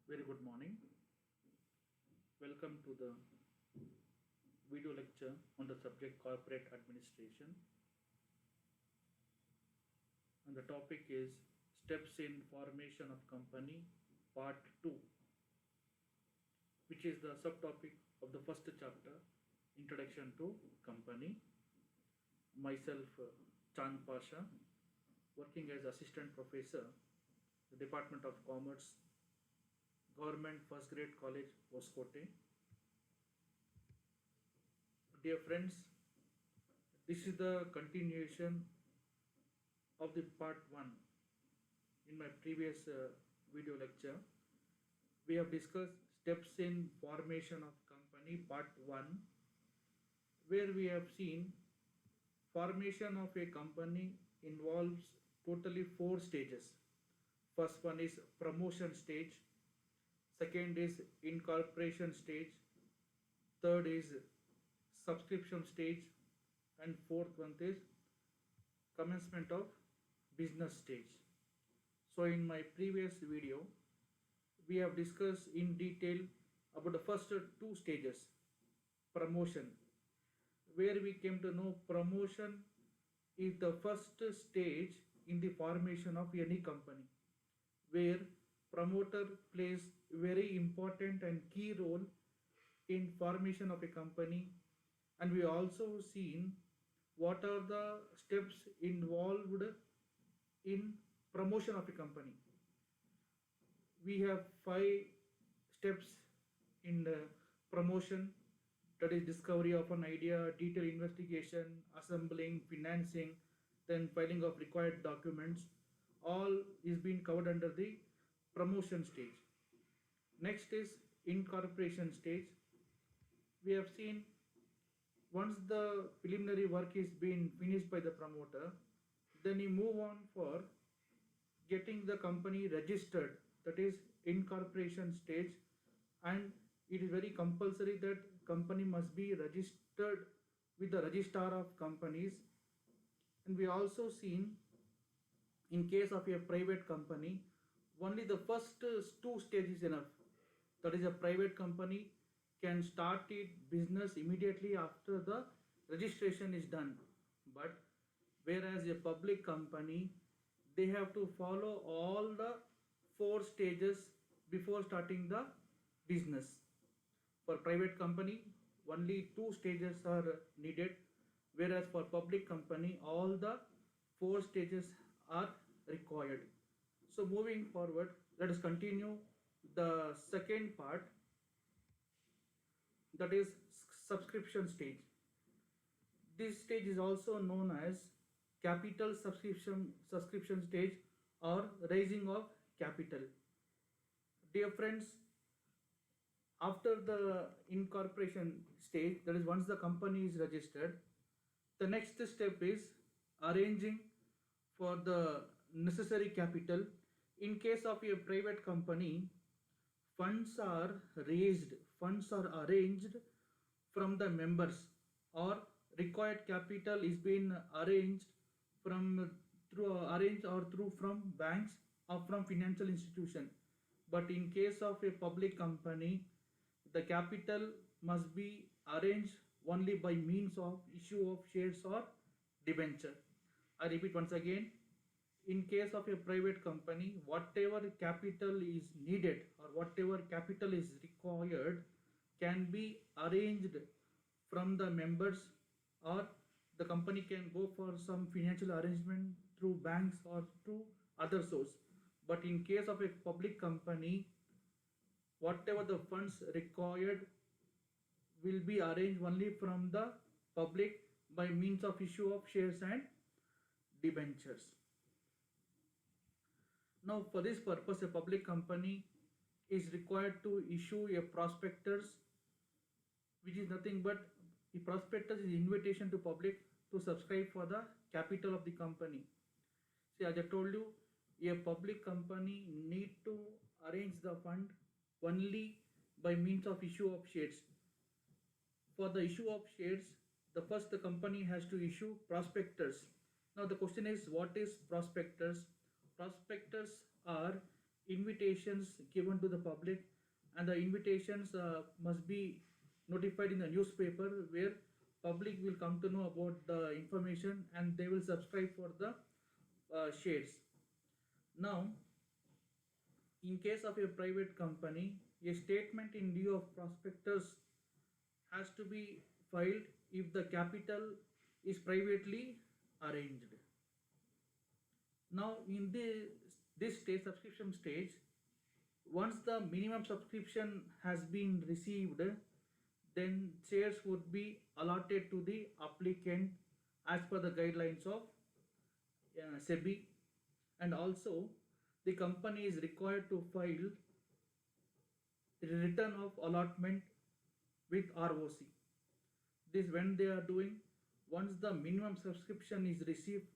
Very good morning. Welcome to the video lecture on the subject corporate administration. And the topic is steps in formation of company part 2, which is the subtopic of the first chapter, introduction to company. Myself, Chand Pasha, working as assistant professor, the Department of Commerce, Government First Grade College, Hoskote. Dear friends, this is the continuation of the part 1. In my previous video lecture, we have discussed steps in formation of company part 1, where we have seen formation of a company involves totally 4 stages. First one is promotion stage, second is incorporation stage, third is subscription stage, and fourth one is commencement of business stage. So in my previous video, we have discussed in detail about the first 2 stages, promotion, where we came to know promotion is the first stage in the formation of any company, where promoter plays very important and key role in formation of a company. And we also seen what are the steps involved in promotion of a company. We have 5 steps in the promotion, that is discovery of an idea, detailed investigation, assembling, financing, then filing of required documents. All is being covered under the promotion stage. Next is incorporation stage. We have seen once the preliminary work is being finished by the promoter, then you move on for getting the company registered, that is incorporation stage, and it is very compulsory that company must be registered with the registrar of companies. And we also seen in case of a private company, only the first 2 stages enough, that is a private company can start its business immediately after the registration is done, but whereas a public company, they have to follow all the 4 stages before starting the business. For private company, only 2 stages are needed, whereas for public company, all the 4 stages are required. So moving forward, let us continue the second part, that is subscription stage. This stage is also known as capital subscription stage or raising of capital. Dear friends, after the incorporation stage, that is once the company is registered, the next step is arranging for the necessary capital. In case of a private company, funds are arranged from the members, or required capital is being arranged from from banks or from financial institution. But in case of a public company, the capital must be arranged only by means of issue of shares or debenture. I repeat once again, in case of a private company, whatever capital is needed or whatever capital is required can be arranged from the members, or the company can go for some financial arrangement through banks or through other source. But in case of a public company, whatever the funds required will be arranged only from the public by means of issue of shares and debentures. Now for this purpose, a public company is required to issue a prospectus, which is nothing but the prospectus is invitation to public to subscribe for the capital of the company. See, as I told you, a public company need to arrange the fund only by means of issue of shares. For the issue of shares, the company has to issue prospectus. Now the question is, what is prospectus? Prospectus are invitations given to the public, and the invitations must be notified in the newspaper, where public will come to know about the information and they will subscribe for the shares. Now, in case of a private company, a statement in lieu of prospectus has to be filed if the capital is privately arranged. Now, in this stage, subscription stage, once the minimum subscription has been received, then shares would be allotted to the applicant as per the guidelines of SEBI, and also the company is required to file the return of allotment with ROC. This when they are doing, once the minimum subscription is received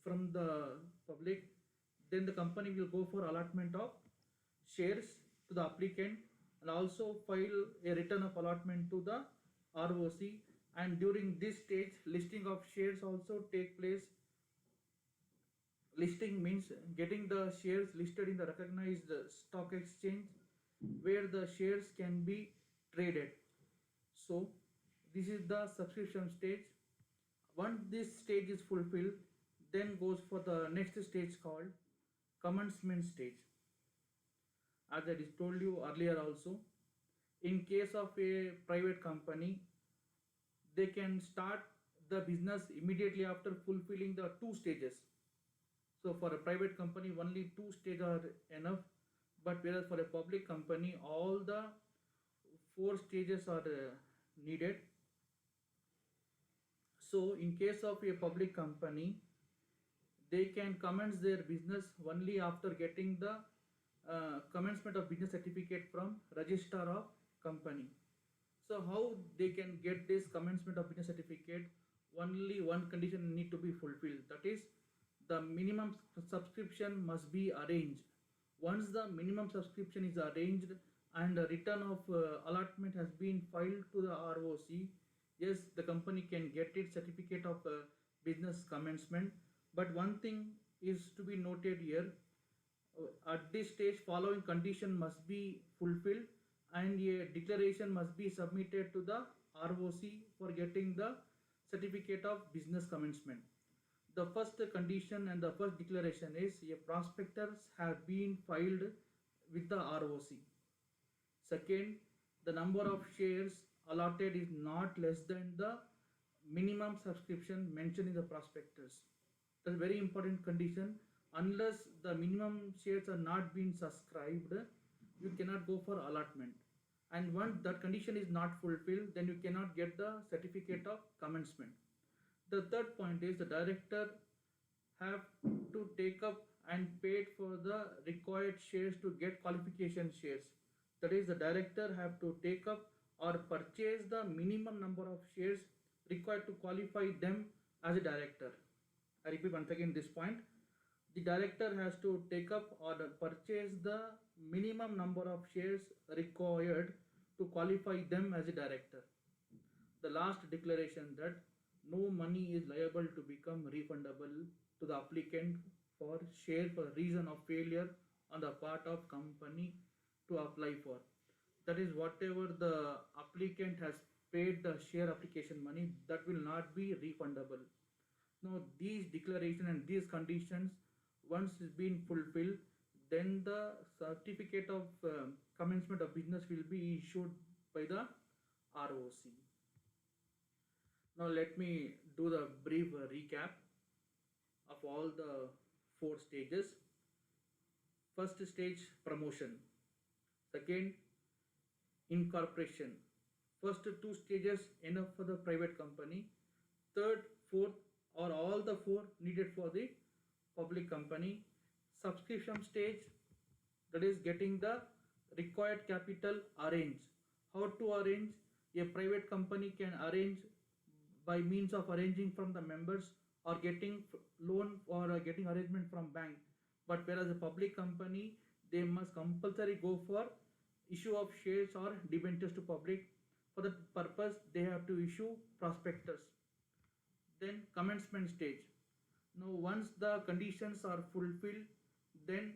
from the public, then the company will go for allotment of shares to the applicant and also file a return of allotment to the ROC. And during this stage, listing of shares also take place. Listing means getting the shares listed in the recognized stock exchange where the shares can be traded. So this is the subscription stage. Once this stage is fulfilled, then goes for the next stage called commencement stage. As I told you earlier also, in case of a private company, they can start the business immediately after fulfilling the two stages. So for a private company, only two stages are enough, but whereas for a public company, all the four stages are needed. So in case of a public company, they can commence their business only after getting the commencement of business certificate from registrar of company. So how they can get this commencement of business certificate? Only one condition need to be fulfilled, that is the minimum subscription must be arranged. Once the minimum subscription is arranged and a return of allotment has been filed to the ROC, yes, the company can get its certificate of business commencement. But one thing is to be noted here, at this stage following condition must be fulfilled and a declaration must be submitted to the ROC for getting the certificate of business commencement. The first condition and the first declaration is a prospectus have been filed with the ROC. Second, the number of shares allotted is not less than the minimum subscription mentioned in the prospectus. That's a very important condition. Unless the minimum shares are not being subscribed, you cannot go for allotment. And once that condition is not fulfilled, then you cannot get the certificate of commencement. The third point is the director have to take up and paid for the required shares to get qualification shares. That is, the director have to take up or purchase the minimum number of shares required to qualify them as a director. I repeat once again this point. The director has to take up or purchase the minimum number of shares required to qualify them as a director. The last declaration that no money is liable to become refundable to the applicant for share for reason of failure on the part of company to apply for. That is, whatever the applicant has paid the share application money, that will not be refundable. Now these declaration and these conditions once is been fulfilled, then the certificate of commencement of business will be issued by the ROC. Now let me do the brief recap of all the four stages. First stage, promotion. Second, incorporation. First two stages enough for the private company. Third, fourth, or all the four needed for the public company. Subscription stage, that is getting the required capital arranged. How to arrange? A private company can arrange by means of arranging from the members or getting loan or getting arrangement from bank. But whereas a public company, they must compulsory go for issue of shares or debentures to public. For that purpose, they have to issue prospectus. Then commencement stage. Now once the conditions are fulfilled, then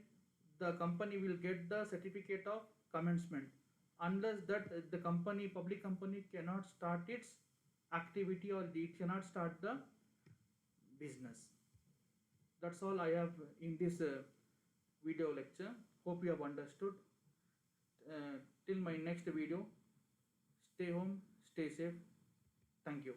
the company will get the certificate of commencement. Unless that, the company, public company, cannot start its activity, or it cannot start the business. That's all I have in this video lecture. Hope you have understood. Till my next video, stay home, stay safe. Thank you.